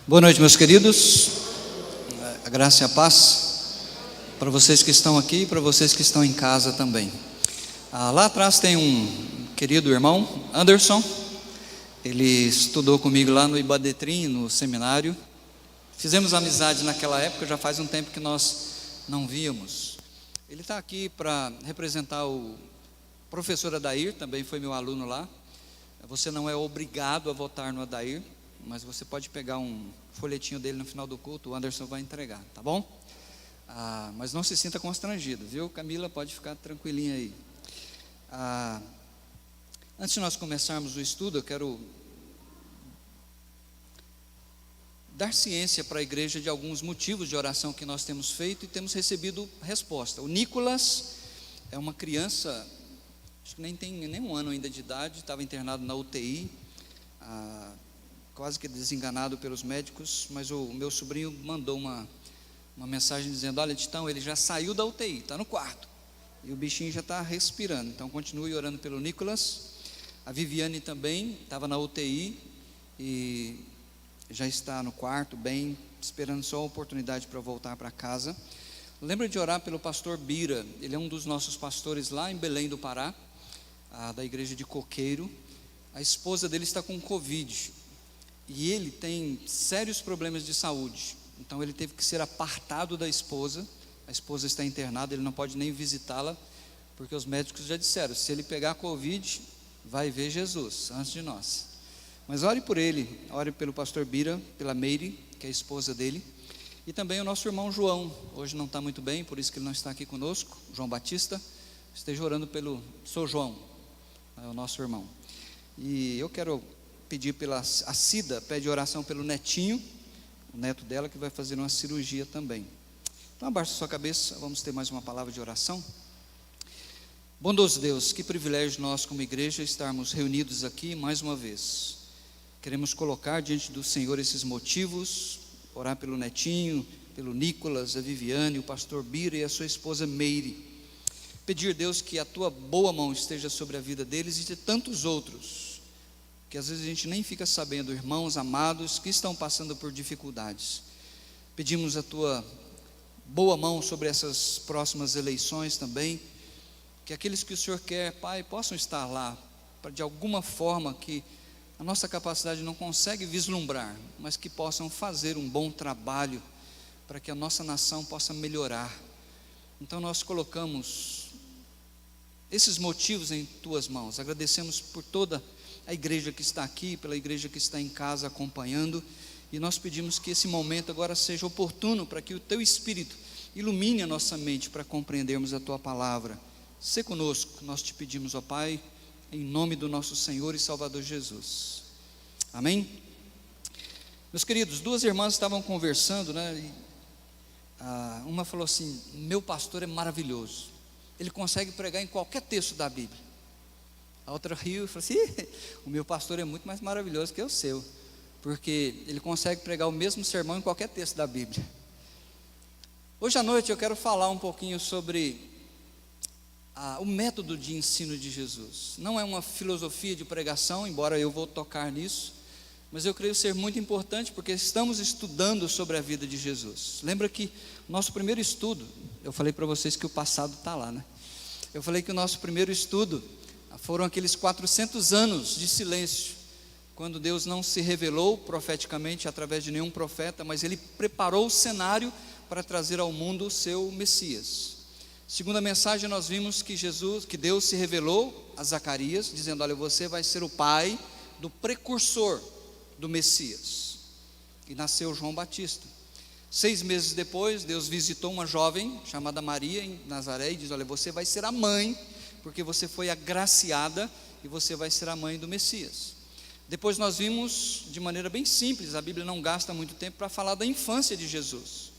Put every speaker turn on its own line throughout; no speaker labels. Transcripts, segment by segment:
Boa noite, meus queridos. A graça e a paz para vocês que estão aqui e para vocês que estão em casa também. Lá atrás tem um querido irmão, Anderson. Ele estudou comigo lá no Ibadetrim, no seminário. Fizemos amizade naquela época, já faz um tempo que nós não víamos. Ele está aqui para representar o professor Adair, também foi meu aluno lá. Você não é obrigado a votar no Adair, mas você pode pegar um folhetinho dele no final do culto, o Anderson vai entregar, tá bom? Mas não se sinta constrangido, viu? Camila, pode ficar tranquilinha aí. Antes de nós começarmos o estudo, eu quero dar ciência para a igreja de alguns motivos de oração que nós temos feito e temos recebido resposta. O Nicolas é uma criança, acho que nem tem nem um ano ainda de idade, estava internado na UTI, quase que desenganado pelos médicos, mas o meu sobrinho mandou uma mensagem dizendo: olha, Titão, ele já saiu da UTI, está no quarto, e o bichinho já está respirando, então continue orando pelo Nicolas. A Viviane também estava na UTI e já está no quarto, bem, esperando só a oportunidade para voltar para casa. Lembra de orar pelo pastor Bira, ele é um dos nossos pastores lá em Belém do Pará, da igreja de Coqueiro. A esposa dele está com Covid, e ele tem sérios problemas de saúde, então ele teve que ser apartado da esposa. A esposa está internada, ele não pode nem visitá-la, porque os médicos já disseram: se ele pegar Covid, vai ver Jesus antes de nós. Mas ore por ele, ore pelo pastor Bira, pela Meire, que é a esposa dele, e também o nosso irmão João, hoje não está muito bem, por isso que ele não está aqui conosco, João Batista. Esteja orando pelo Sou João, é o nosso irmão. E eu quero pedir a Cida, pede oração pelo netinho, o neto dela, que vai fazer uma cirurgia também. Então abaixe sua cabeça, vamos ter mais uma palavra de oração. Bondoso Deus, que privilégio nós como igreja estarmos reunidos aqui mais uma vez. Queremos colocar diante do Senhor esses motivos, orar pelo netinho, pelo Nicolas, a Viviane, o pastor Bira e a sua esposa Meire. Pedir, Deus, que a tua boa mão esteja sobre a vida deles e de tantos outros, que às vezes a gente nem fica sabendo, irmãos amados que estão passando por dificuldades. Pedimos a tua boa mão sobre essas próximas eleições também, que aqueles que o Senhor quer, Pai, possam estar lá, para de alguma forma que a nossa capacidade não consegue vislumbrar, mas que possam fazer um bom trabalho, para que a nossa nação possa melhorar. Então nós colocamos esses motivos em tuas mãos, agradecemos por toda a igreja que está aqui, pela igreja que está em casa acompanhando, e nós pedimos que esse momento agora seja oportuno para que o teu Espírito ilumine a nossa mente para compreendermos a tua palavra. Sê conosco, nós te pedimos, ó Pai, em nome do nosso Senhor e Salvador Jesus, amém? Meus queridos, duas irmãs estavam conversando, né? Uma falou assim: meu pastor é maravilhoso, ele consegue pregar em qualquer texto da Bíblia. A outra riu e falou assim: o meu pastor é muito mais maravilhoso que o seu, porque ele consegue pregar o mesmo sermão em qualquer texto da Bíblia. Hoje à noite eu quero falar um pouquinho sobre o método de ensino de Jesus. Não é uma filosofia de pregação, embora eu vou tocar nisso, mas eu creio ser muito importante, porque estamos estudando sobre a vida de Jesus. Lembra que o nosso primeiro estudo, eu falei para vocês que o passado está lá, né? Eu falei que o nosso primeiro estudo foram aqueles 400 anos de silêncio, quando Deus não se revelou profeticamente através de nenhum profeta, mas Ele preparou o cenário para trazer ao mundo o seu Messias. Segunda mensagem, nós vimos que Deus se revelou a Zacarias, dizendo: olha, você vai ser o pai do precursor do Messias. E nasceu João Batista. 6 meses depois, Deus visitou uma jovem chamada Maria em Nazaré e diz: olha, você vai ser a mãe, porque você foi agraciada e você vai ser a mãe do Messias. Depois nós vimos, de maneira bem simples, a Bíblia não gasta muito tempo para falar da infância de Jesus.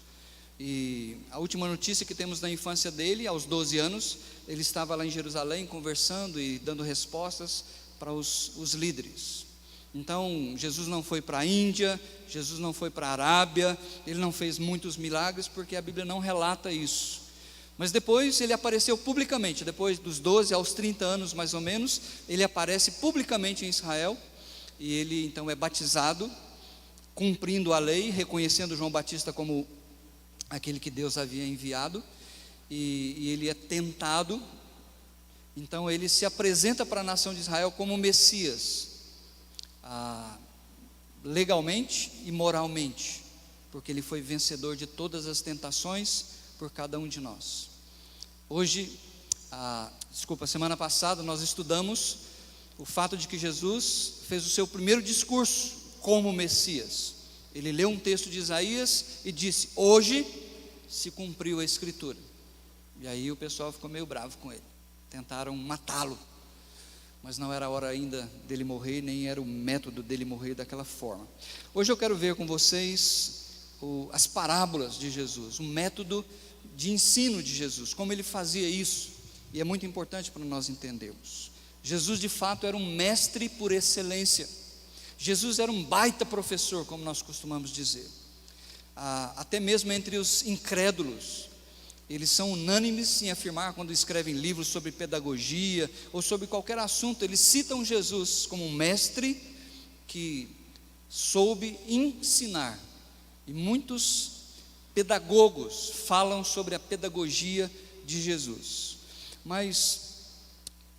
E a última notícia que temos da infância dele, aos 12 anos, ele estava lá em Jerusalém conversando e dando respostas para os líderes. Então Jesus não foi para a Índia, Jesus não foi para a Arábia, ele não fez muitos milagres, porque a Bíblia não relata isso. Mas depois ele apareceu publicamente, depois dos 12 aos 30 anos mais ou menos, ele aparece publicamente em Israel, e ele então é batizado, cumprindo a lei, reconhecendo João Batista como aquele que Deus havia enviado, e ele é tentado. Então ele se apresenta para a nação de Israel como Messias, legalmente e moralmente, porque ele foi vencedor de todas as tentações por cada um de nós. Hoje, semana passada nós estudamos o fato de que Jesus fez o seu primeiro discurso como Messias. Ele leu um texto de Isaías e disse: hoje se cumpriu a Escritura. E aí o pessoal ficou meio bravo com ele, tentaram matá-lo, mas não era a hora ainda dele morrer, nem era o método dele morrer daquela forma. Hoje eu quero ver com vocês as parábolas de Jesus, o método de ensino de Jesus, como ele fazia isso, e é muito importante para nós entendermos. Jesus de fato era um mestre por excelência. Jesus era um baita professor, como nós costumamos dizer. Até mesmo entre os incrédulos, eles são unânimes em afirmar, quando escrevem livros sobre pedagogia ou sobre qualquer assunto, eles citam Jesus como um mestre que soube ensinar. E muitos pedagogos falam sobre a pedagogia de Jesus. Mas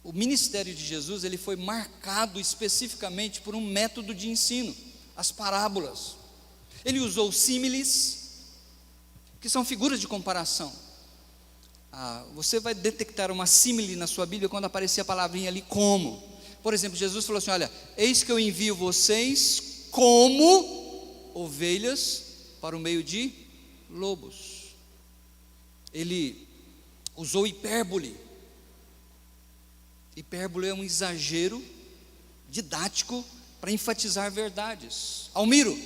o ministério de Jesus, ele foi marcado especificamente por um método de ensino, as parábolas. Ele usou símiles, que são figuras de comparação. Você vai detectar uma símile na sua Bíblia quando aparecer a palavrinha ali como. Por exemplo, Jesus falou assim: olha, eis que eu envio vocês como ovelhas para o meio de lobos. Ele usou hipérbole. Hipérbole é um exagero didático para enfatizar verdades. Almiro,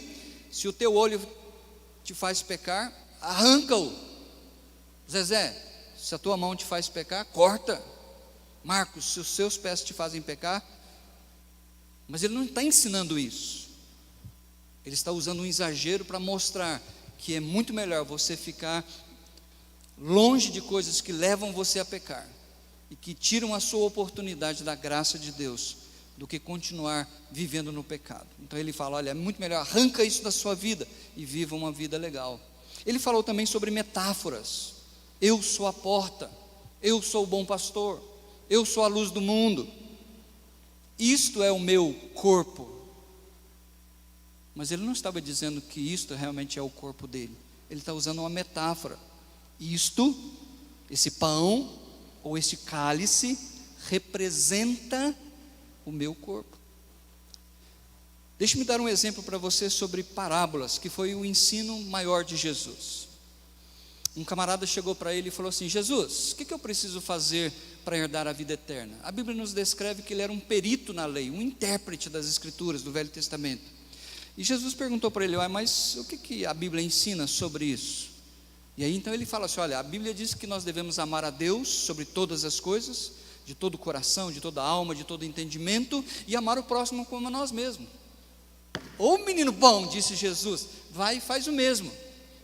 se o teu olho te faz pecar, arranca-o. Zezé, se a tua mão te faz pecar, corta. Marcos, se os seus pés te fazem pecar. Mas ele não está ensinando isso. Ele está usando um exagero para mostrar que é muito melhor você ficar longe de coisas que levam você a pecar e que tiram a sua oportunidade da graça de Deus, do que continuar vivendo no pecado. Então ele fala: olha, é muito melhor, arranca isso da sua vida e viva uma vida legal. Ele falou também sobre metáforas. Eu sou a porta, eu sou o bom pastor, eu sou a luz do mundo, isto é o meu corpo. Mas ele não estava dizendo que isto realmente é o corpo dele. Ele está usando uma metáfora. Isto, esse pão ou esse cálice, representa o meu corpo. Deixe-me dar um exemplo para você sobre parábolas, que foi o ensino maior de Jesus. Um camarada chegou para ele e falou assim: Jesus, o que eu preciso fazer para herdar a vida eterna? A Bíblia nos descreve que ele era um perito na lei, um intérprete das Escrituras do Velho Testamento. E Jesus perguntou para ele: mas o que a Bíblia ensina sobre isso? E aí então ele fala assim: olha, a Bíblia diz que nós devemos amar a Deus sobre todas as coisas, de todo o coração, de toda a alma, de todo o entendimento, e amar o próximo como a nós mesmos. Ô menino bom, disse Jesus, vai e faz o mesmo.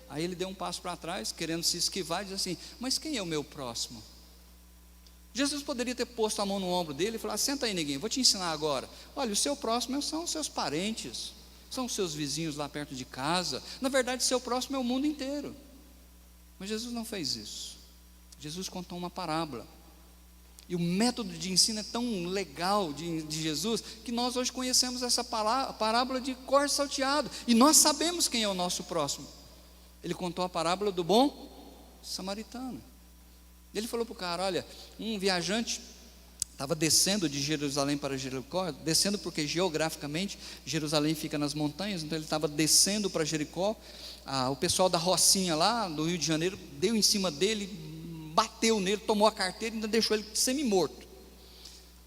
Aí ele deu um passo para trás, querendo se esquivar, e diz assim: mas quem é o meu próximo? Jesus poderia ter posto a mão no ombro dele e falar: senta aí, neguinho, vou te ensinar agora. Olha, o seu próximo são os seus parentes, são os seus vizinhos lá perto de casa. Na verdade, seu próximo é o mundo inteiro. Mas Jesus não fez isso. Jesus contou uma parábola. E o método de ensino é tão legal de Jesus, que nós hoje conhecemos essa parábola de cor salteado, e nós sabemos quem é o nosso próximo. Ele contou a parábola do bom samaritano. Ele falou para o cara: olha, um viajante estava descendo de Jerusalém para Jericó, descendo porque geograficamente Jerusalém fica nas montanhas, então ele estava descendo para Jericó. O pessoal da Rocinha lá do Rio de Janeiro deu em cima dele, bateu nele, tomou a carteira e ainda deixou ele semi-morto.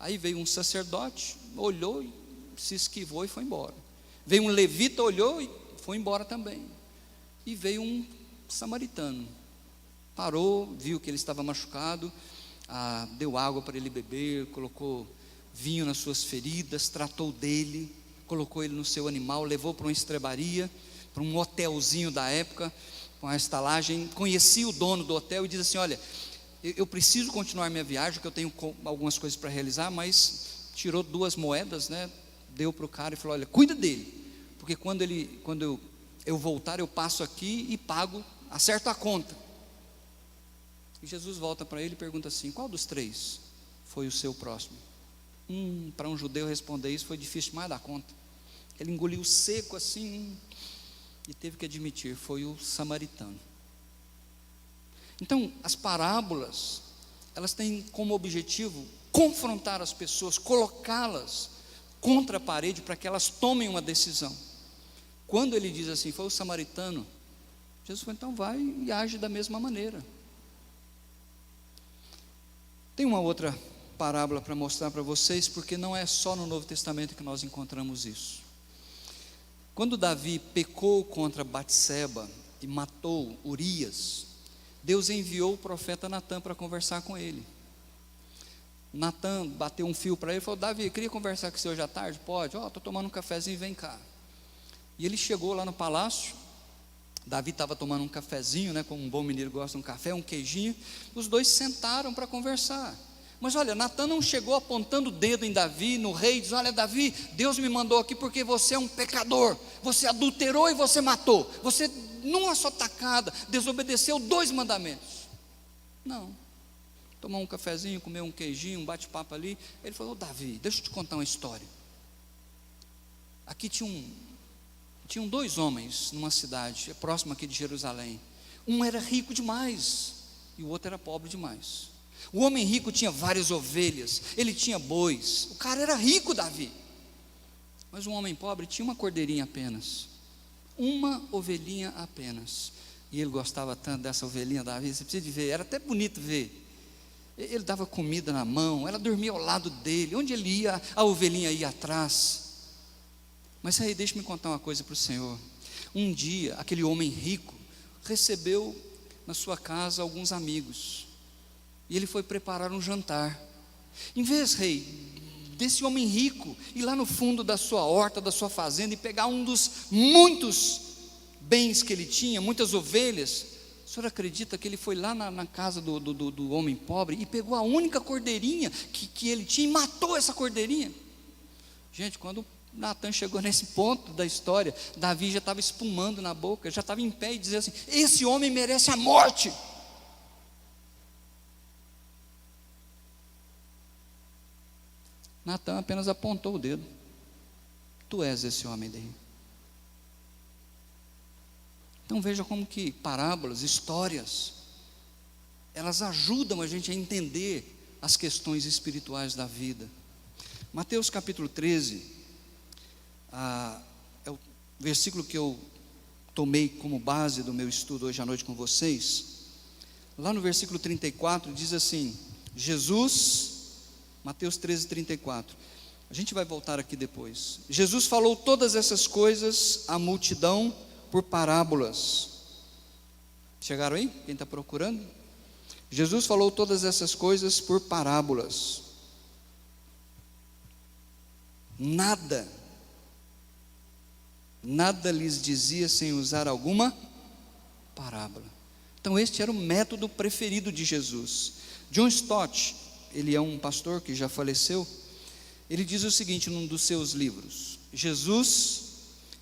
Aí veio um sacerdote, olhou e se esquivou e foi embora. Veio um levita, olhou e foi embora também. E veio um samaritano, parou, viu que ele estava machucado, deu água para ele beber, colocou vinho nas suas feridas, tratou dele, colocou ele no seu animal, levou para uma estrebaria, para um hotelzinho da época, com a estalagem. Conheci o dono do hotel e disse assim: olha, eu preciso continuar minha viagem, que eu tenho algumas coisas para realizar, mas tirou 2 moedas, né? Deu para o cara e falou: olha, cuida dele, porque quando eu voltar, eu passo aqui e pago, acerto a conta. E Jesus volta para ele e pergunta assim: qual dos três foi o seu próximo? Para um judeu responder isso foi difícil demais dar conta. Ele engoliu seco assim e teve que admitir: foi o samaritano. Então, as parábolas, elas têm como objetivo confrontar as pessoas, colocá-las contra a parede para que elas tomem uma decisão. Quando ele diz assim, foi o samaritano, Jesus falou: então vai e age da mesma maneira. Tem uma outra parábola para mostrar para vocês, porque não é só no Novo Testamento que nós encontramos isso. Quando Davi pecou contra Batseba e matou Urias, Deus enviou o profeta Natã para conversar com ele. Natã bateu um fio para ele e falou: Davi, queria conversar com você hoje à tarde? Pode. Estou tomando um cafezinho, vem cá. E ele chegou lá no palácio. Davi estava tomando um cafezinho, como um bom mineiro gosta de um café, um queijinho. Os dois sentaram para conversar. Mas olha, Natã não chegou apontando o dedo em Davi, no rei, diz: olha Davi, Deus me mandou aqui porque você é um pecador, você adulterou e você matou, você numa só tacada desobedeceu 2 mandamentos. Não, tomou um cafezinho, comeu um queijinho, um bate-papo ali. Ele falou: Davi, deixa eu te contar uma história. Aqui tinham 2 homens numa cidade próxima aqui de Jerusalém. Um era rico demais e o outro era pobre demais. O homem rico tinha várias ovelhas, ele tinha bois, o cara era rico, Davi. Mas o homem pobre tinha uma cordeirinha apenas, uma ovelhinha apenas. E ele gostava tanto dessa ovelhinha, Davi, você precisa de ver, era até bonito ver. Ele dava comida na mão, ela dormia ao lado dele, onde ele ia, a ovelhinha ia atrás. Mas aí, deixa-me contar uma coisa para o Senhor. Um dia, aquele homem rico recebeu na sua casa alguns amigos, e ele foi preparar um jantar. Em vez, rei, desse homem rico ir lá no fundo da sua horta, da sua fazenda, e pegar um dos muitos bens que ele tinha, muitas ovelhas, o senhor acredita que ele foi lá na casa do homem pobre e pegou a única cordeirinha que ele tinha e matou essa cordeirinha? Gente, quando Natã chegou nesse ponto da história, Davi já estava espumando na boca, já estava em pé e dizia assim: esse homem merece a morte. Natã apenas apontou o dedo: tu és esse homem daí. Então veja como que parábolas, histórias, elas ajudam a gente a entender as questões espirituais da vida. Mateus capítulo 13, é o versículo que eu tomei como base do meu estudo hoje à noite com vocês. Lá no versículo 34 diz assim: Mateus 13, 34. A gente vai voltar aqui depois. Jesus falou todas essas coisas à multidão por parábolas. Chegaram aí? Quem está procurando? Jesus falou todas essas coisas por parábolas. Nada lhes dizia sem usar alguma parábola. Então este era o método preferido de Jesus. John Stott, ele é um pastor que já faleceu, ele diz o seguinte num dos seus livros: Jesus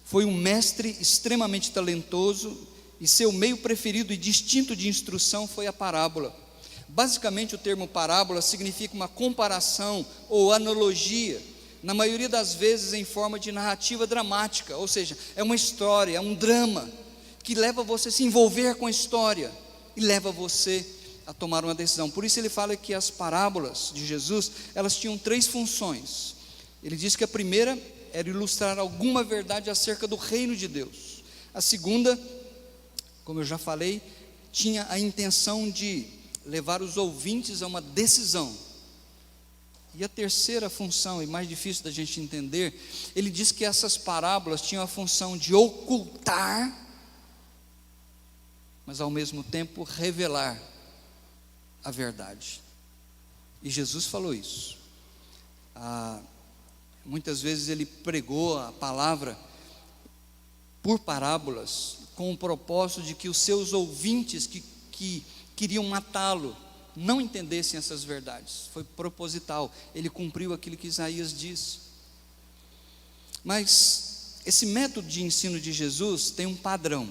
foi um mestre extremamente talentoso e seu meio preferido e distinto de instrução foi a parábola. Basicamente o termo parábola significa uma comparação ou analogia, na maioria das vezes em forma de narrativa dramática, ou seja, é uma história, é um drama, que leva você a se envolver com a história, e leva você a tomar uma decisão. Por isso ele fala que as parábolas de Jesus, elas tinham 3 funções. Ele diz que a primeira era ilustrar alguma verdade acerca do reino de Deus. A segunda, como eu já falei, tinha a intenção de levar os ouvintes a uma decisão. E a terceira função, e mais difícil da gente entender, ele diz que essas parábolas tinham a função de ocultar, mas ao mesmo tempo revelar a verdade. E Jesus falou isso. Muitas vezes ele pregou a palavra por parábolas, com o propósito de que os seus ouvintes que queriam matá-lo não entendessem essas verdades. Foi proposital, ele cumpriu aquilo que Isaías diz. Mas esse método de ensino de Jesus tem um padrão.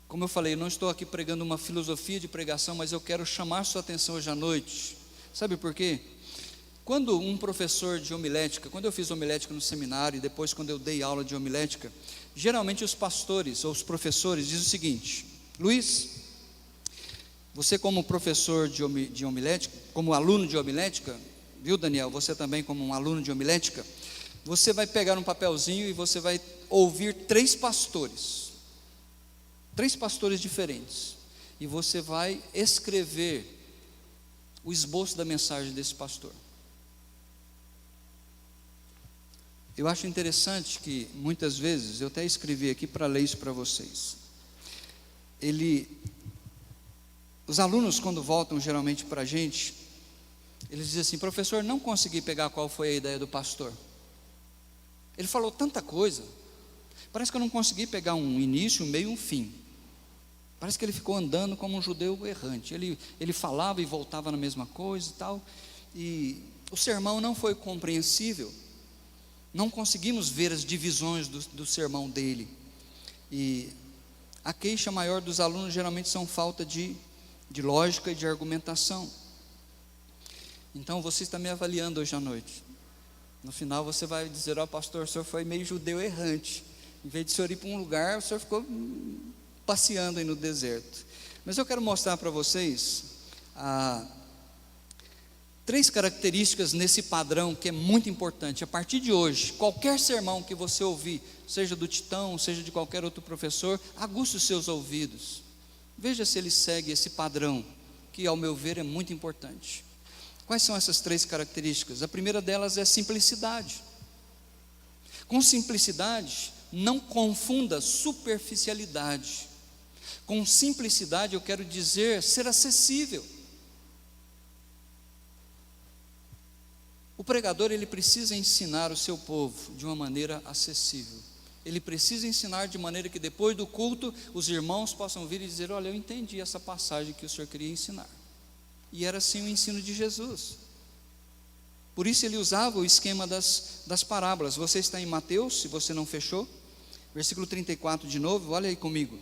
Como eu falei, eu não estou aqui pregando uma filosofia de pregação, mas eu quero chamar sua atenção hoje à noite. Sabe por quê? Quando um professor de homilética, quando eu fiz homilética no seminário e depois quando eu dei aula de homilética, geralmente os pastores ou os professores dizem o seguinte: Luiz, você como professor de homilética, como aluno de homilética, viu, Daniel, você também como um aluno de homilética, você vai pegar um papelzinho e você vai ouvir três pastores diferentes, e você vai escrever o esboço da mensagem desse pastor. Eu acho interessante que muitas vezes, eu até escrevi aqui para ler isso para vocês, os alunos quando voltam geralmente para a gente, eles dizem assim: professor, não consegui pegar qual foi a ideia do pastor, ele falou tanta coisa, parece que eu não consegui pegar um início, um meio e um fim, parece que ele ficou andando como um judeu errante, ele falava e voltava na mesma coisa e tal, e o sermão não foi compreensível, não conseguimos ver as divisões do sermão dele, e a queixa maior dos alunos geralmente são falta de lógica e de argumentação. Então você está me avaliando hoje à noite, no final você vai dizer: ó pastor, o senhor foi meio judeu errante, em vez de o senhor ir para um lugar, o senhor ficou passeando aí no deserto. Mas eu quero mostrar para vocês três características nesse padrão que é muito importante. A partir de hoje, qualquer sermão que você ouvir, seja do Titão, seja de qualquer outro professor, aguce os seus ouvidos, veja se ele segue esse padrão, que ao meu ver é muito importante. Quais são essas três características? A primeira delas é simplicidade. Com simplicidade, não confunda superficialidade. Com simplicidade eu quero dizer ser acessível. O pregador, ele precisa ensinar o seu povo de uma maneira acessível. Ele precisa ensinar de maneira que depois do culto, os irmãos possam vir e dizer: olha, eu entendi essa passagem que o senhor queria ensinar. E era assim o ensino de Jesus. Por isso ele usava o esquema das parábolas. Você está em Mateus, se você não fechou, versículo 34 de novo, olha aí comigo.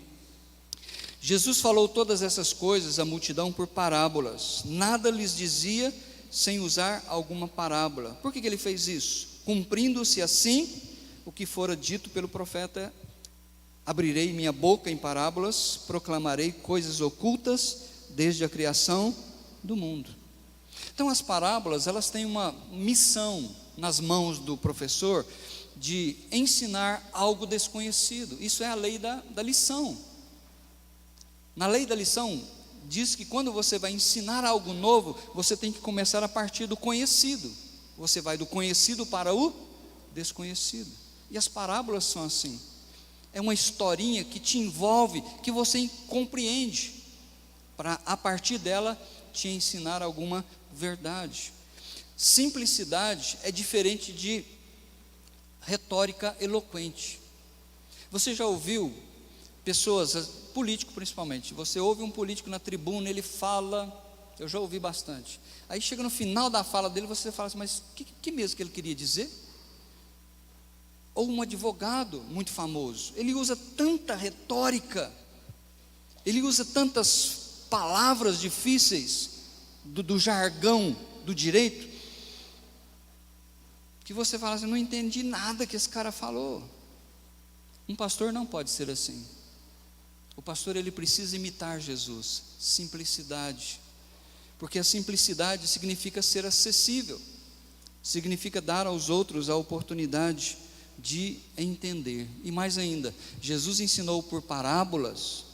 Jesus falou todas essas coisas à multidão por parábolas, nada lhes dizia sem usar alguma parábola. Por que ele fez isso? Cumprindo-se assim o que fora dito pelo profeta: abrirei minha boca em parábolas, proclamarei coisas ocultas desde a criação do mundo. Então as parábolas, elas têm uma missão nas mãos do professor de ensinar algo desconhecido. Isso é a lei da lição. Na lei da lição diz que quando você vai ensinar algo novo, você tem que começar a partir do conhecido. Você vai do conhecido para o desconhecido. E as parábolas são assim. É uma historinha que te envolve, que você compreende, para a partir dela te ensinar alguma verdade. Simplicidade é diferente de retórica eloquente. Você já ouviu pessoas, político principalmente, você ouve um político na tribuna, ele fala, eu já ouvi bastante, aí chega no final da fala dele, você fala assim: mas que mesmo que ele queria dizer? Ou um advogado muito famoso, ele usa tanta retórica, ele usa tantas palavras difíceis do jargão do direito, que você fala assim: não entendi nada que esse cara falou. Um pastor não pode ser assim. O pastor, ele precisa imitar Jesus, simplicidade, porque a simplicidade significa ser acessível, significa dar aos outros a oportunidade de entender. E mais ainda, Jesus ensinou por parábolas,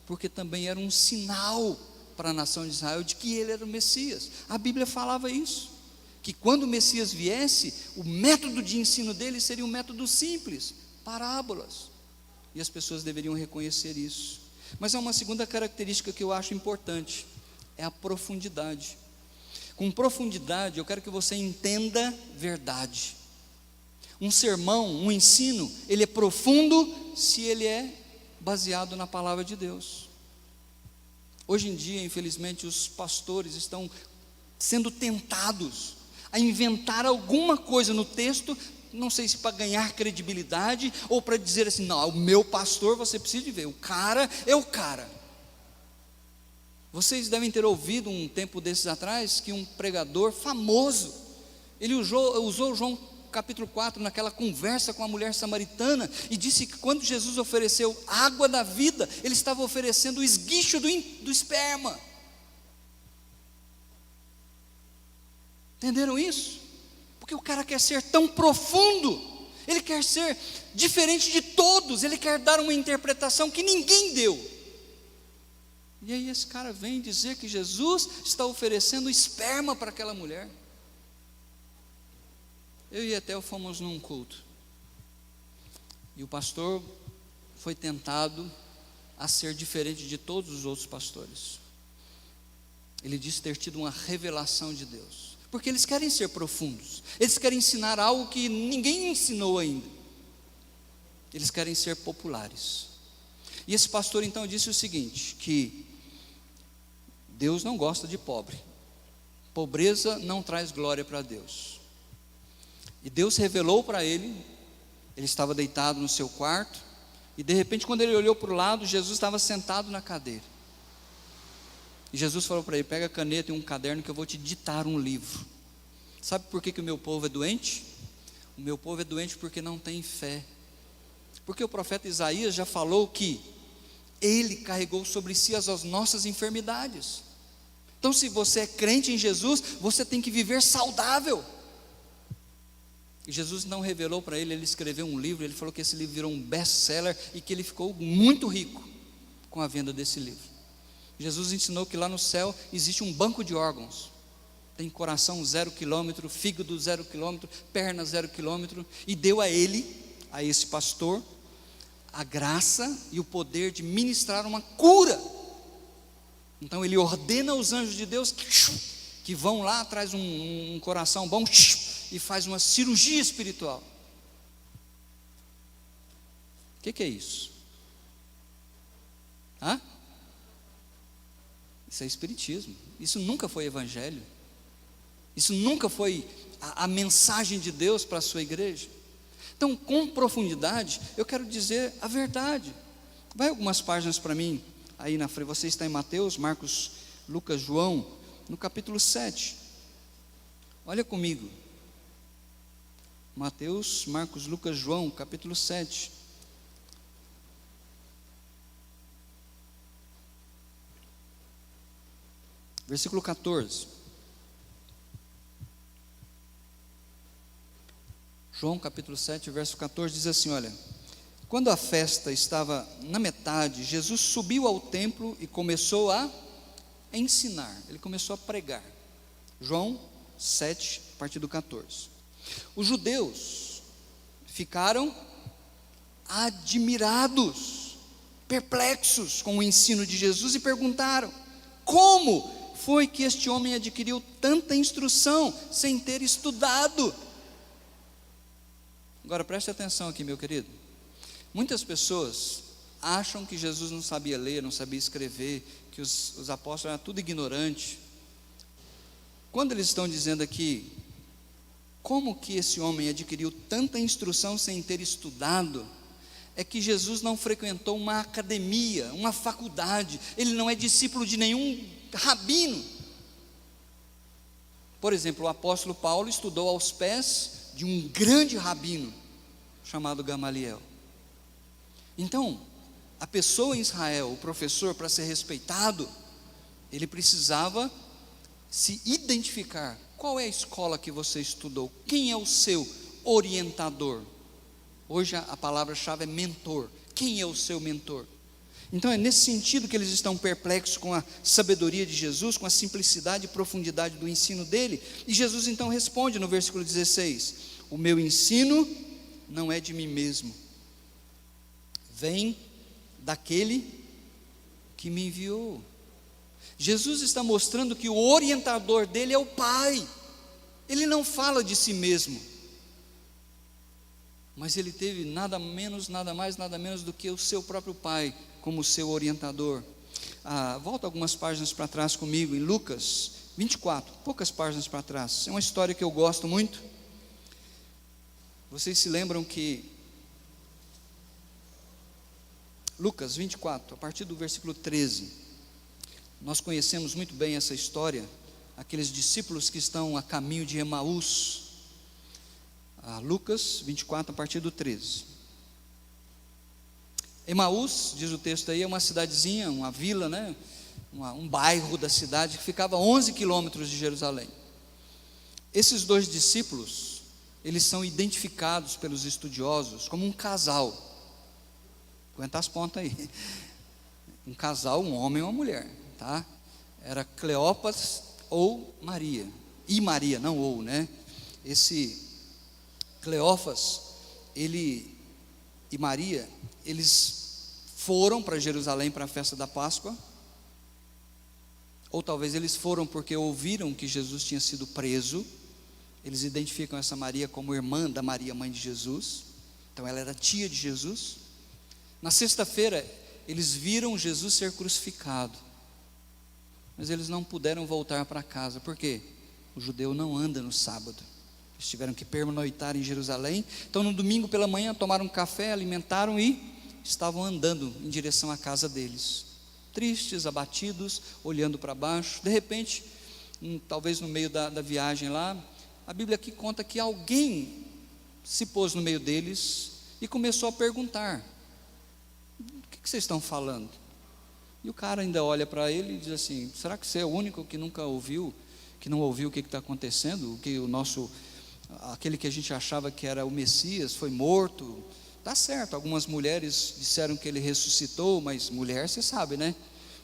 porque também era um sinal para a nação de Israel de que ele era o Messias. A Bíblia falava isso, que quando o Messias viesse, o método de ensino dele seria um método simples, parábolas, e as pessoas deveriam reconhecer isso. Mas há uma segunda característica que eu acho importante, é a profundidade. Com profundidade eu quero que você entenda verdade. Um sermão, um ensino, ele é profundo se ele é baseado na palavra de Deus. Hoje em dia, infelizmente, os pastores estão sendo tentados a inventar alguma coisa no texto não sei se para ganhar credibilidade, ou para dizer assim, não, o meu pastor você precisa de ver, o cara é o cara. Vocês devem ter ouvido um tempo desses atrás, que um pregador famoso, ele usou João capítulo 4, naquela conversa com a mulher samaritana, e disse que quando Jesus ofereceu água da vida, ele estava oferecendo o esguicho do esperma. Entenderam isso? Porque o cara quer ser tão profundo, ele quer ser diferente de todos, ele quer dar uma interpretação que ninguém deu. E aí esse cara vem dizer que Jesus está oferecendo esperma para aquela mulher. Eu e Etel fomos num culto, e o pastor foi tentado a ser diferente de todos os outros pastores. Ele disse ter tido uma revelação de Deus, porque eles querem ser profundos, eles querem ensinar algo que ninguém ensinou ainda, eles querem ser populares. E esse pastor então disse o seguinte, que Deus não gosta de pobre, pobreza não traz glória para Deus. E Deus revelou para ele estava deitado no seu quarto, e de repente quando ele olhou para o lado, Jesus estava sentado na cadeira, e Jesus falou para ele, pega a caneta e um caderno que eu vou te ditar um livro. Sabe por que o meu povo é doente? O meu povo é doente porque não tem fé, porque o profeta Isaías já falou que ele carregou sobre si as nossas enfermidades. Então se você é crente em Jesus, você tem que viver saudável. E Jesus não revelou para ele escreveu um livro, ele falou que esse livro virou um best-seller e que ele ficou muito rico com a venda desse livro. Jesus ensinou que lá no céu existe um banco de órgãos, tem coração 0 quilômetro, fígado 0 quilômetro, perna 0 quilômetro, e deu a ele, a esse pastor, a graça e o poder de ministrar uma cura. Então ele ordena aos anjos de Deus que vão lá, traz um coração bom e faz uma cirurgia espiritual. O que é isso? Isso é espiritismo, isso nunca foi evangelho, isso nunca foi a mensagem de Deus para a sua igreja. Então, com profundidade, eu quero dizer a verdade. Vai algumas páginas para mim, aí na frente, você está em Mateus, Marcos, Lucas, João, no capítulo 7, olha comigo, Mateus, Marcos, Lucas, João, capítulo 7, versículo 14, João capítulo 7, verso 14, diz assim, olha, quando a festa estava na metade, Jesus subiu ao templo e começou a ensinar, ele começou a pregar, João 7, a partir do 14, os judeus ficaram admirados, perplexos com o ensino de Jesus e perguntaram, como foi que este homem adquiriu tanta instrução sem ter estudado? Agora preste atenção aqui, meu querido, muitas pessoas acham que Jesus não sabia ler, não sabia escrever, que os apóstolos eram tudo ignorante. Quando eles estão dizendo aqui, como que esse homem adquiriu tanta instrução sem ter estudado, é que Jesus não frequentou uma academia, uma faculdade, ele não é discípulo de nenhum rabino. Por exemplo, o apóstolo Paulo estudou aos pés de um grande rabino, chamado Gamaliel. Então, a pessoa em Israel, o professor, para ser respeitado, ele precisava se identificar. Qual é a escola que você estudou? Quem é o seu orientador? Hoje a palavra-chave é mentor. Quem é o seu mentor? Então é nesse sentido que eles estão perplexos com a sabedoria de Jesus, com a simplicidade e profundidade do ensino dele. E Jesus então responde no versículo 16: o meu ensino não é de mim mesmo, vem daquele que me enviou. Jesus está mostrando que o orientador dele é o Pai. Ele não fala de si mesmo, mas ele teve nada menos, nada mais, nada menos do que o seu próprio Pai como seu orientador. Volta algumas páginas para trás comigo, em Lucas 24, poucas páginas para trás. É uma história que eu gosto muito. Vocês se lembram que Lucas 24, a partir do versículo 13, nós conhecemos muito bem essa história, aqueles discípulos que estão a caminho de Emaús. Lucas 24, a partir do 13. Emaús, diz o texto aí, é uma cidadezinha, uma vila, né? Um bairro da cidade que ficava a 11 quilômetros de Jerusalém. Esses dois discípulos, eles são identificados pelos estudiosos como um casal. Aguenta as pontas aí. Um casal, um homem e uma mulher, tá? Era Cleópas ou Maria. E Maria, não ou, né? Esse Cleófas, ele e Maria, eles foram para Jerusalém para a festa da Páscoa, ou talvez eles foram porque ouviram que Jesus tinha sido preso. Eles identificam essa Maria como irmã da Maria, mãe de Jesus, então ela era tia de Jesus. Na sexta-feira, eles viram Jesus ser crucificado, mas eles não puderam voltar para casa. Por quê? O judeu não anda no sábado. Eles tiveram que pernoitar em Jerusalém. Então no domingo pela manhã tomaram café, alimentaram e estavam andando em direção à casa deles, tristes, abatidos, olhando para baixo. De repente, talvez no meio da viagem lá, a Bíblia aqui conta que alguém se pôs no meio deles e começou a perguntar: o que vocês estão falando? E o cara ainda olha para ele e diz assim: será que você é o único que nunca ouviu, que não ouviu o que está acontecendo? Que aquele que a gente achava que era o Messias foi morto. Tá certo, algumas mulheres disseram que ele ressuscitou, mas mulher, você sabe, né?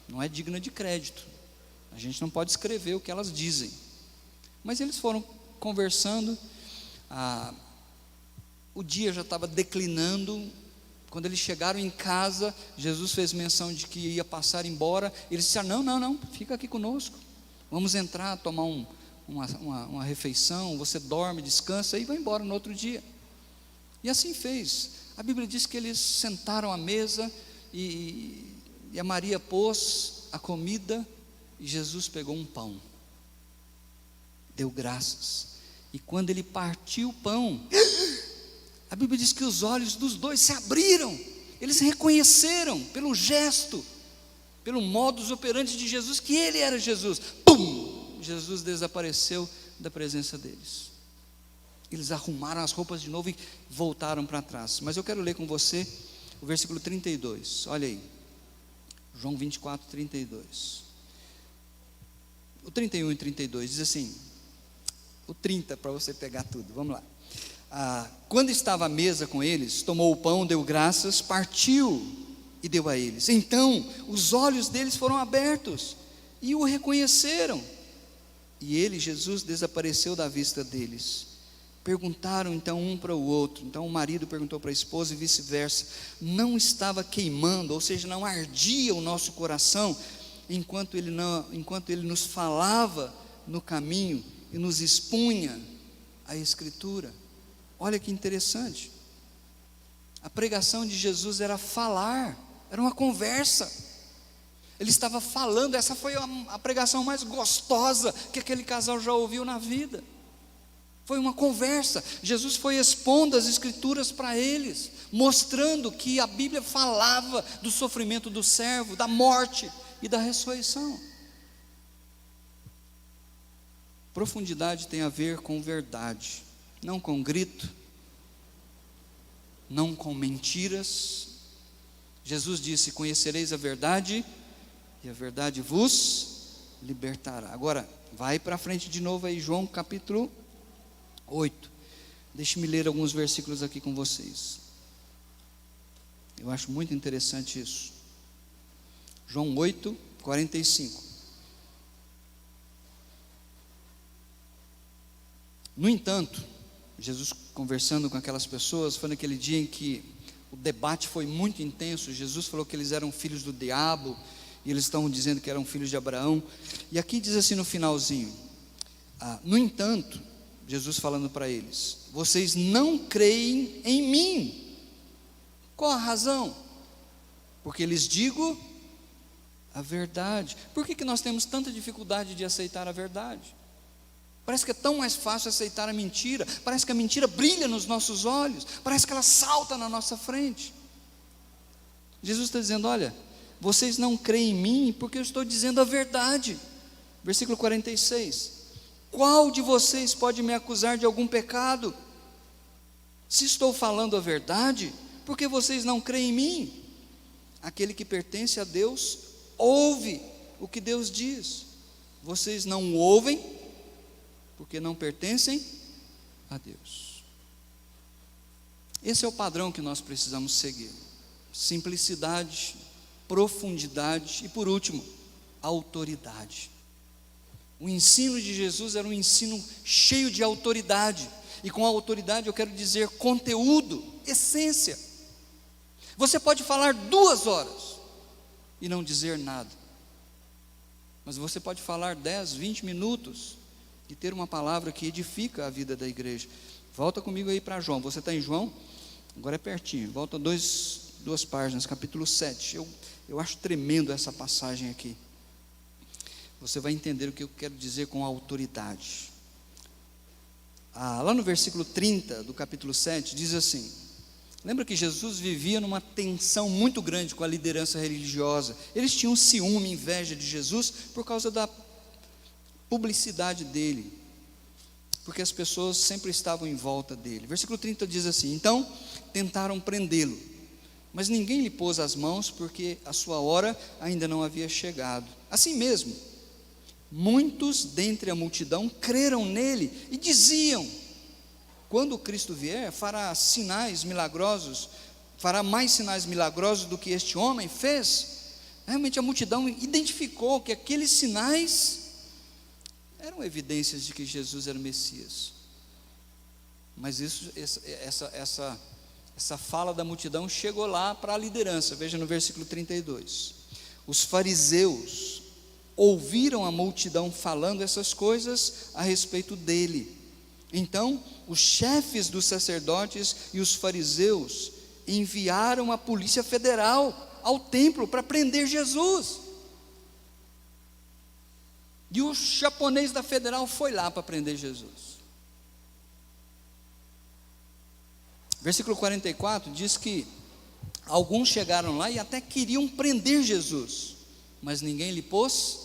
Não é digna de crédito. A gente não pode escrever o que elas dizem. Mas eles foram conversando. O dia já estava declinando. Quando eles chegaram em casa, Jesus fez menção de que ia embora. Eles disseram: não, fica aqui conosco. Vamos entrar, tomar uma refeição. Você dorme, descansa e vai embora no outro dia. E assim fez. A Bíblia diz que eles sentaram à mesa e a Maria pôs a comida e Jesus pegou um pão, deu graças, e quando ele partiu o pão, a Bíblia diz que os olhos dos dois se abriram. Eles reconheceram pelo gesto, pelo modus operandi de Jesus, que ele era Jesus. Pum! Jesus desapareceu da presença deles. Eles arrumaram as roupas de novo e voltaram para trás. Mas eu quero ler com você o versículo 32. Olha aí, João 24, 32. O 31 e 32 diz assim, o 30 para você pegar tudo, vamos lá. Quando estava à mesa com eles, tomou o pão, deu graças, partiu e deu a eles. Então os olhos deles foram abertos e o reconheceram. E ele, Jesus, desapareceu da vista deles. Perguntaram então um para o outro. Então o marido perguntou para a esposa e vice-versa: não estava queimando, ou seja, não ardia o nosso coração enquanto ele nos falava no caminho e nos expunha a Escritura? Olha que interessante. A pregação de Jesus era falar, era uma conversa. Ele estava falando. Essa foi a pregação mais gostosa que aquele casal já ouviu na vida. Foi uma conversa. Jesus foi expondo as Escrituras para eles, mostrando que a Bíblia falava do sofrimento do servo, da morte e da ressurreição. Profundidade tem a ver com verdade, não com grito, não com mentiras. Jesus disse: conhecereis a verdade e a verdade vos libertará. Agora, vai para frente de novo aí, João capítulo 8. Deixe-me ler alguns versículos aqui com vocês. Eu acho muito interessante isso. João 8, 45. No entanto, Jesus conversando com aquelas pessoas, foi naquele dia em que o debate foi muito intenso. Jesus falou que eles eram filhos do diabo, e eles estavam dizendo que eram filhos de Abraão. E aqui diz assim no finalzinho: no entanto, Jesus falando para eles: vocês não creem em mim. Qual a razão? Porque lhes digo a verdade. Por que nós temos tanta dificuldade de aceitar a verdade? Parece que é tão mais fácil aceitar a mentira, parece que a mentira brilha nos nossos olhos, parece que ela salta na nossa frente. Jesus está dizendo: olha, vocês não creem em mim porque eu estou dizendo a verdade. Versículo 46: qual de vocês pode me acusar de algum pecado? Se estou falando a verdade, por que vocês não creem em mim? Aquele que pertence a Deus ouve o que Deus diz. Vocês não ouvem porque não pertencem a Deus. Esse é o padrão que nós precisamos seguir: simplicidade, profundidade e, por último, autoridade. O ensino de Jesus era um ensino cheio de autoridade, e com autoridade eu quero dizer conteúdo, essência. Você pode falar 2 horas e não dizer nada, mas você pode falar 10, 20 minutos e ter uma palavra que edifica a vida da igreja. Volta comigo aí para João. Você está em João? Agora é pertinho. Volta 2 páginas, capítulo 7. Eu acho tremendo essa passagem aqui. Você vai entender o que eu quero dizer com autoridade. Lá no versículo 30 do capítulo 7, diz assim: lembra que Jesus vivia numa tensão muito grande com a liderança religiosa. Eles tinham ciúme, inveja de Jesus por causa da publicidade dele, porque as pessoas sempre estavam em volta dele. Versículo 30 diz assim: então tentaram prendê-lo, mas ninguém lhe pôs as mãos, porque a sua hora ainda não havia chegado. Assim mesmo, muitos dentre a multidão creram nele e diziam: quando o Cristo vier, fará sinais milagrosos, fará mais sinais milagrosos do que este homem fez. Realmente a multidão identificou que aqueles sinais eram evidências de que Jesus era o Messias. Mas essa fala da multidão chegou lá para a liderança. Veja no versículo 32: os fariseus ouviram a multidão falando essas coisas a respeito dele. Então os chefes dos sacerdotes e os fariseus enviaram a polícia federal ao templo para prender Jesus. E o japonês da federal foi lá para prender Jesus. Versículo 44 diz que alguns chegaram lá e até queriam prender Jesus, mas ninguém lhe pôs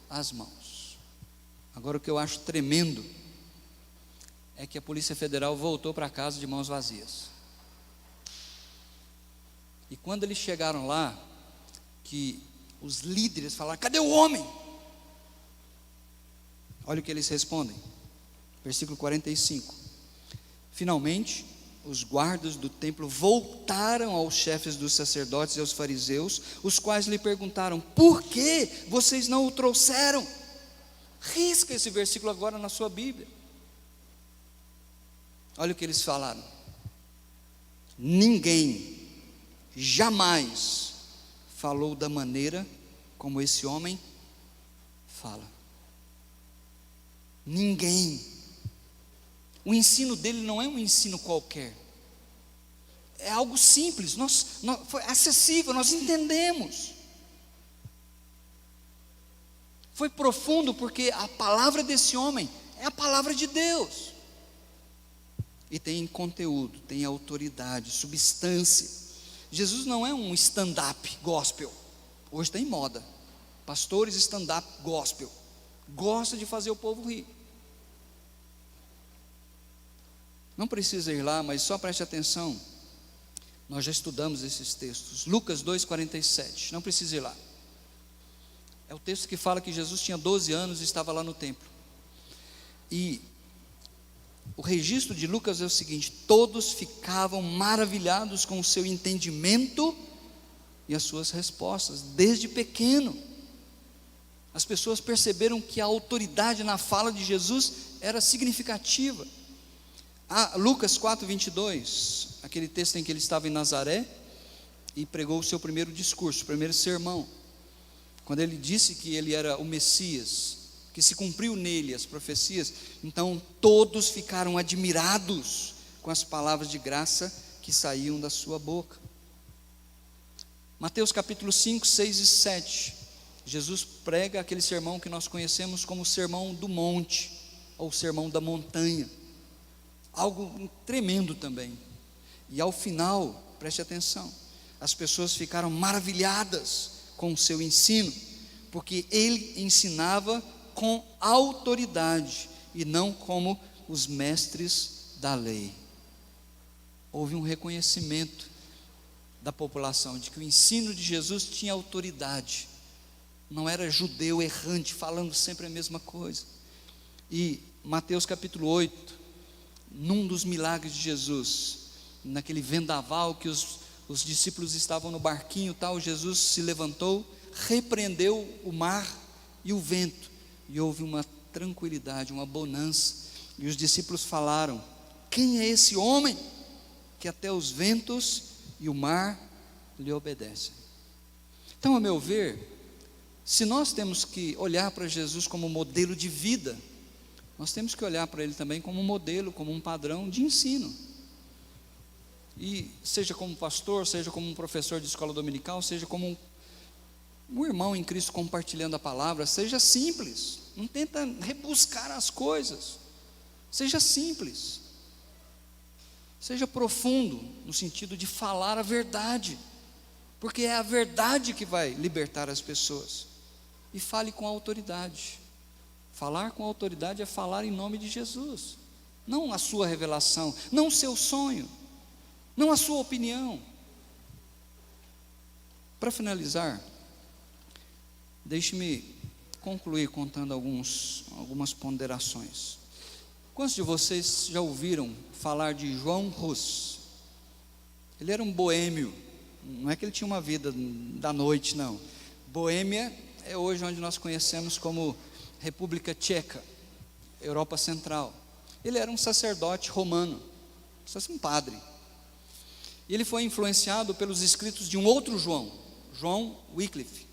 as mãos. Agora, o que eu acho tremendo é que a Polícia Federal voltou para casa de mãos vazias. E quando eles chegaram lá, que os líderes falaram: cadê o homem? Olha o que eles respondem, versículo 45: finalmente, os guardas do templo voltaram aos chefes dos sacerdotes e aos fariseus, os quais lhe perguntaram: por que vocês não o trouxeram? Risca esse versículo agora na sua Bíblia. Olha o que eles falaram: ninguém jamais falou da maneira como esse homem fala. Ninguém. O ensino dele não é um ensino qualquer, é algo simples, foi acessível, nós entendemos. Foi profundo, porque a palavra desse homem é a palavra de Deus, e tem conteúdo, tem autoridade, substância. Jesus não é um stand-up gospel. Hoje está em moda, pastores stand-up gospel, gosta de fazer o povo rir. Não precisa ir lá, mas só preste atenção. Nós já estudamos esses textos. Lucas 2,47, não precisa ir lá. É o texto que fala que Jesus tinha 12 anos e estava lá no templo. E o registro de Lucas é o seguinte: todos ficavam maravilhados com o seu entendimento e as suas respostas, desde pequeno. As pessoas perceberam que a autoridade na fala de Jesus era significativa. Lucas 4,22, aquele texto em que ele estava em Nazaré e pregou o seu primeiro discurso, o primeiro sermão, quando ele disse que ele era o Messias, que se cumpriu nele as profecias. Então todos ficaram admirados com as palavras de graça que saíam da sua boca. Mateus capítulo 5, 6 e 7, Jesus prega aquele sermão que nós conhecemos como o Sermão do Monte. ao Sermão da Montanha, algo tremendo também. E ao final, preste atenção, as pessoas ficaram maravilhadas com o seu ensino, porque ele ensinava com autoridade e não como os mestres da lei. Houve um reconhecimento da população de que o ensino de Jesus tinha autoridade, não era judeu errante falando sempre a mesma coisa. E Mateus capítulo 8, num dos milagres de Jesus, naquele vendaval que os discípulos estavam no barquinho tal, Jesus se levantou, repreendeu o mar e o vento, e houve uma tranquilidade, uma bonança, e os discípulos falaram: quem é esse homem que até os ventos e o mar lhe obedecem? Então, a meu ver, se nós temos que olhar para Jesus como modelo de vida, nós temos que olhar para ele também como um modelo, como um padrão de ensino. E seja como pastor, seja como um professor de escola dominical, seja como um irmão em Cristo compartilhando a palavra, seja simples, não tenta rebuscar as coisas, seja simples, seja profundo, no sentido de falar a verdade, porque é a verdade que vai libertar as pessoas. E fale com autoridade. Falar com autoridade é falar em nome de Jesus, não a sua revelação, não o seu sonho, não a sua opinião. Para finalizar, deixe-me concluir contando algumas ponderações. Quantos de vocês já ouviram falar de João Hus? Ele era um boêmio, não é que ele tinha uma vida da noite, não. Boêmia é hoje onde nós conhecemos como República Tcheca, Europa Central. Ele era um sacerdote romano, um padre. E ele foi influenciado pelos escritos de um outro João, John Wycliffe,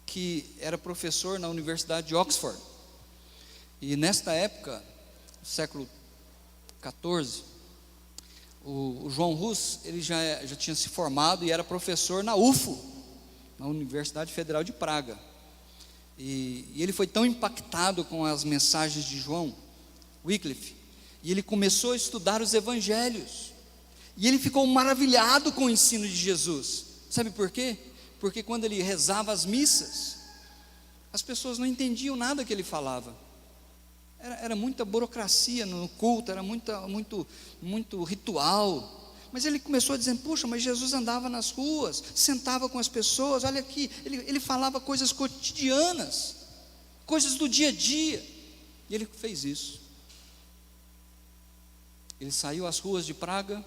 que era professor na Universidade de Oxford. E nesta época, século XIV, o João Hus, ele já tinha se formado e era professor na UFO, na Universidade Federal de Praga. E ele foi tão impactado com as mensagens de João Wycliffe, e ele começou a estudar os evangelhos, e ele ficou maravilhado com o ensino de Jesus. Sabe por quê? Porque quando ele rezava as missas, as pessoas não entendiam nada que ele falava. Era muita burocracia no culto, era muito ritual. Mas ele começou a dizer: puxa, mas Jesus andava nas ruas, sentava com as pessoas, olha aqui, ele falava coisas cotidianas, coisas do dia a dia. E ele fez isso. Ele saiu às ruas de Praga,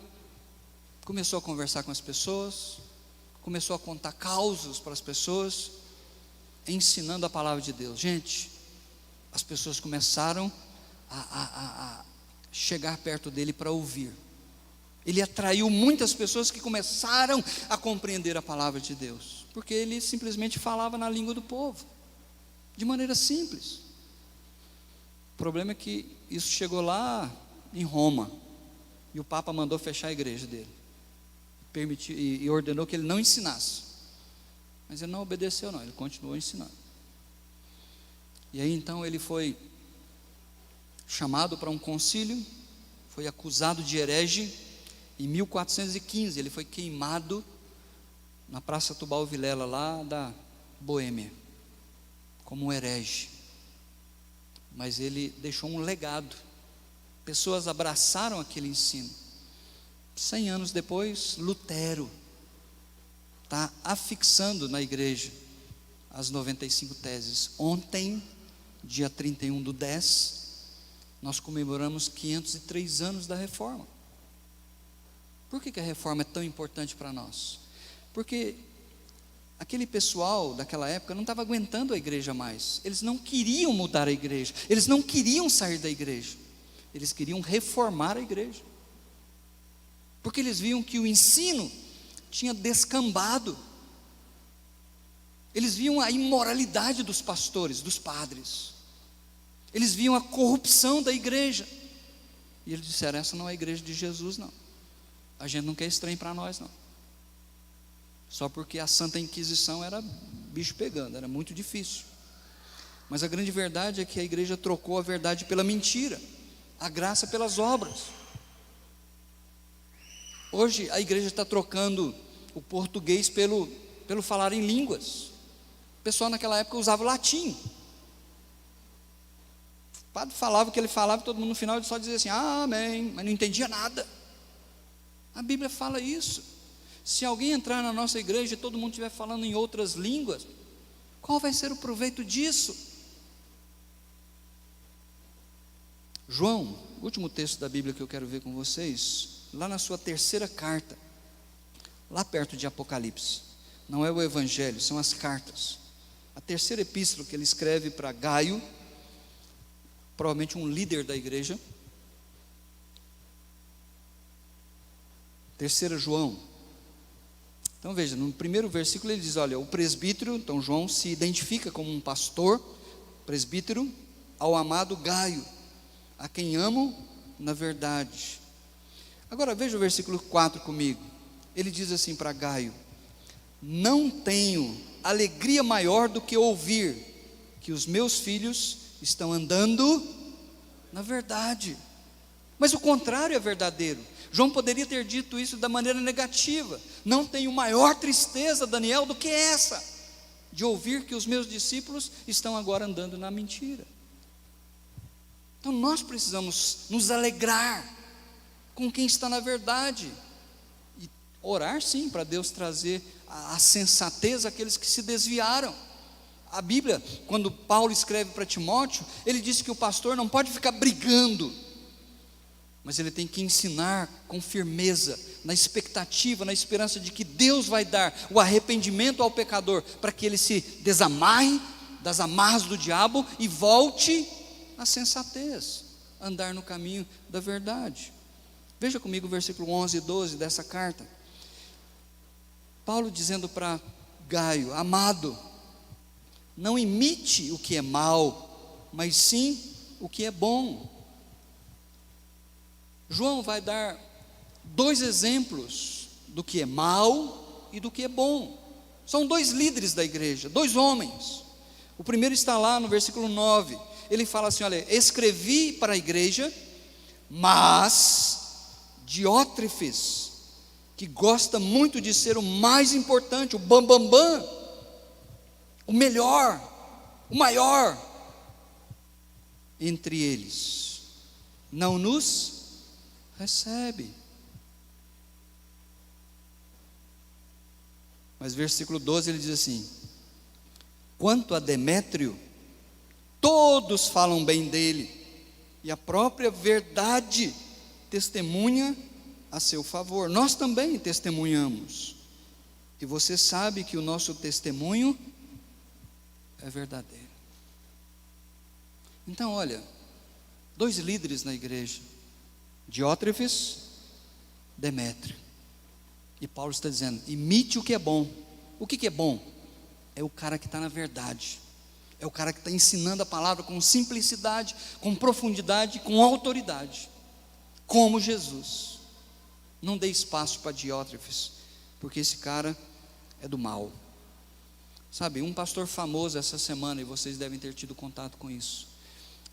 começou a conversar com as pessoas, começou a contar causos para as pessoas, ensinando a palavra de Deus. Gente, as pessoas começaram a chegar perto dele para ouvir. Ele atraiu muitas pessoas que começaram a compreender a palavra de Deus, porque ele simplesmente falava na língua do povo, de maneira simples. O problema é que isso chegou lá em Roma, e o Papa mandou fechar a igreja dele, permitiu, e ordenou que ele não ensinasse. Mas ele não obedeceu não, ele continuou ensinando. E aí então ele foi chamado para um concílio, foi acusado de herege. Em 1415 ele foi queimado na Praça Tubal Vilela, lá da Boêmia, como um herege. Mas ele deixou um legado, pessoas abraçaram aquele ensino. 100 anos depois, Lutero está afixando na igreja as 95 teses. Ontem, dia 31/10, nós comemoramos 503 anos da Reforma. Por que a Reforma é tão importante para nós? Porque aquele pessoal daquela época não estava aguentando a igreja mais. Eles não queriam mudar a igreja, eles não queriam sair da igreja, eles queriam reformar a igreja, porque eles viam que o ensino tinha descambado. Eles viam a imoralidade dos pastores, dos padres, eles viam a corrupção da igreja, e eles disseram: essa não é a igreja de Jesus não, a gente não quer esse trem para nós não. Só porque a Santa Inquisição era bicho pegando, era muito difícil. Mas a grande verdade é que a igreja trocou a verdade pela mentira, a graça pelas obras. Hoje a igreja está trocando o português pelo falar em línguas. O pessoal naquela época usava o latim. O padre falava o que ele falava, todo mundo no final só dizia assim, amém, mas não entendia nada. A Bíblia fala isso. Se alguém entrar na nossa igreja e todo mundo estiver falando em outras línguas, qual vai ser o proveito disso? João, o último texto da Bíblia que eu quero ver com vocês, lá na sua terceira carta, lá perto de Apocalipse, não é o Evangelho, são as cartas. A terceira epístola que ele escreve para Gaio, provavelmente um líder da igreja. 3 João. Então veja, no primeiro versículo ele diz, olha, o presbítero, então João se identifica como um pastor, presbítero, ao amado Gaio, a quem amo na verdade. Agora veja o versículo 4 comigo. Ele diz assim para Gaio: não tenho alegria maior do que ouvir que os meus filhos estão andando na verdade. Mas o contrário é verdadeiro. João poderia ter dito isso da maneira negativa. Não tenho maior tristeza, Daniel, do que essa, de ouvir que os meus discípulos estão agora andando na mentira. Então nós precisamos nos alegrar com quem está na verdade, e orar sim, para Deus trazer a sensatez àqueles que se desviaram. A Bíblia, quando Paulo escreve para Timóteo, ele diz que o pastor não pode ficar brigando, mas ele tem que ensinar com firmeza, na expectativa, na esperança de que Deus vai dar o arrependimento ao pecador, para que ele se desamarre das amarras do diabo e volte à sensatez, andar no caminho da verdade. Veja comigo o versículo 11 e 12 dessa carta. Paulo dizendo para Gaio: amado, não imite o que é mal, mas sim o que é bom. João vai dar 2 exemplos do que é mal e do que é bom. São 2 líderes da igreja, 2 homens. O primeiro está lá no versículo 9. Ele fala assim: olha, escrevi para a igreja, mas Diótrefes, que gosta muito de ser o mais importante, o bambambam, o melhor, o maior entre eles, não nos recebe. Mas versículo 12 ele diz assim: quanto a Demétrio, todos falam bem dele, e a própria verdade testemunha a seu favor. Nós também testemunhamos, e você sabe que o nosso testemunho é verdadeiro. Então olha, 2 líderes na igreja, Diótrefes, Demétrio, e Paulo está dizendo: imite o que é bom. O que é bom? É o cara que está na verdade, é o cara que está ensinando a palavra com simplicidade, com profundidade, com autoridade, como Jesus. Não dê espaço para Diótrefes, porque esse cara é do mal. Sabe, um pastor famoso essa semana, e vocês devem ter tido contato com isso,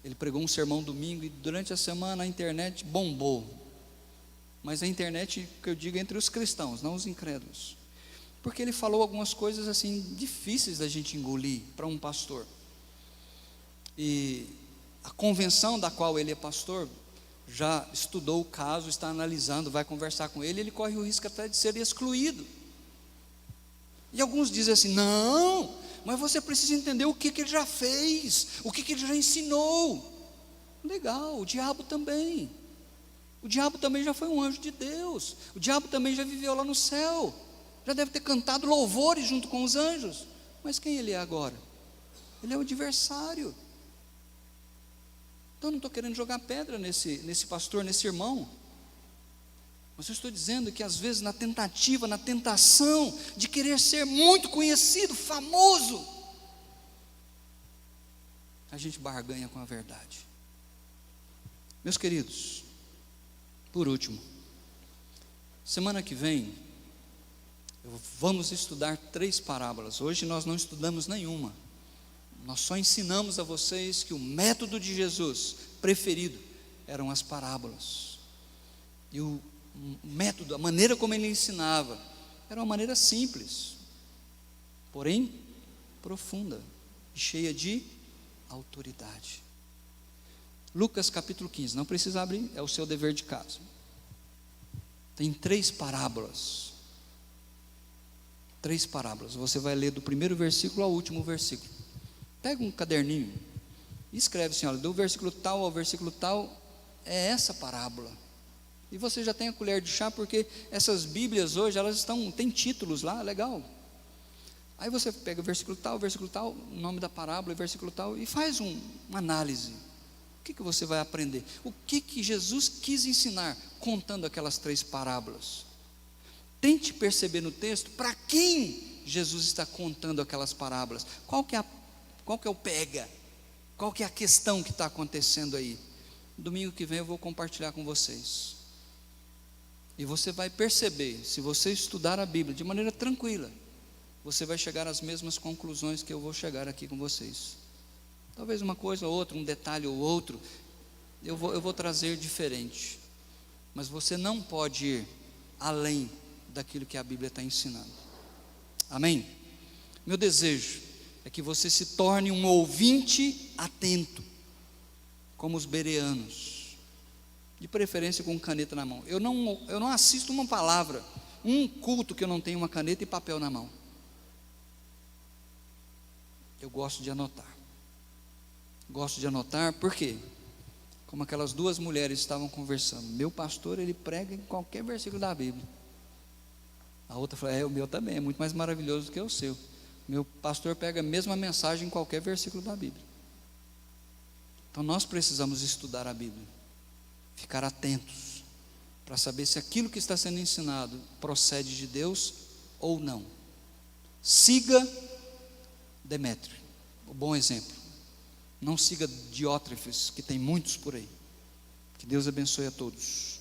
ele pregou um sermão domingo, e durante a semana a internet bombou. Mas a internet, que eu digo, entre os cristãos, não os incrédulos, porque ele falou algumas coisas assim difíceis da gente engolir para um pastor. E a convenção da qual ele é pastor já estudou o caso, está analisando, vai conversar com ele, ele corre o risco até de ser excluído. E alguns dizem assim: não, mas você precisa entender o que ele já fez, o que ele já ensinou. Legal, o diabo também já foi um anjo de Deus, o diabo também já viveu lá no céu, já deve ter cantado louvores junto com os anjos. Mas quem ele é agora? Ele é o adversário. Então eu não estou querendo jogar pedra nesse pastor, nesse irmão, mas eu estou dizendo que às vezes na tentativa, na tentação de querer ser muito conhecido, famoso, a gente barganha com a verdade. Meus queridos, por último, semana que vem vamos estudar 3 parábolas. Hoje nós não estudamos nenhuma, Nós só ensinamos a vocês que o método de Jesus preferido eram as parábolas. E o método, a maneira como ele ensinava, era uma maneira simples, porém profunda e cheia de autoridade. Lucas capítulo 15, não precisa abrir, é o seu dever de casa. Tem 3 parábolas. 3 parábolas, você vai ler do primeiro versículo ao último versículo. Pega um caderninho e escreve assim, olha, do versículo tal ao versículo tal, é essa parábola. E você já tem a colher de chá, porque essas Bíblias hoje, elas tem títulos lá, legal. Aí você pega o versículo tal, o nome da parábola, versículo tal, e faz uma análise. O que você vai aprender? O que Jesus quis ensinar, contando aquelas 3 parábolas? Tente perceber no texto, para quem Jesus está contando aquelas parábolas. Qual que é o pega? Qual que é a questão que está acontecendo aí? Domingo que vem eu vou compartilhar com vocês. E você vai perceber, se você estudar a Bíblia de maneira tranquila, você vai chegar às mesmas conclusões que eu vou chegar aqui com vocês. Talvez uma coisa ou outra, um detalhe ou outro, eu vou trazer diferente. Mas você não pode ir além daquilo que a Bíblia está ensinando. Amém? Meu desejo é que você se torne um ouvinte atento, como os bereanos, de preferência com caneta na mão. Eu não assisto uma palavra, um culto que eu não tenho uma caneta e papel na mão. Eu gosto de anotar. Gosto de anotar, por quê? Como aquelas 2 mulheres estavam conversando. Meu pastor, ele prega em qualquer versículo da Bíblia. A outra falou, o meu também, é muito mais maravilhoso do que o seu. Meu pastor pega a mesma mensagem em qualquer versículo da Bíblia. Então nós precisamos estudar a Bíblia, ficar atentos, para saber se aquilo que está sendo ensinado procede de Deus ou não. Siga Demétrio, o bom exemplo. Não siga Diótrefes, que tem muitos por aí. Que Deus abençoe a todos.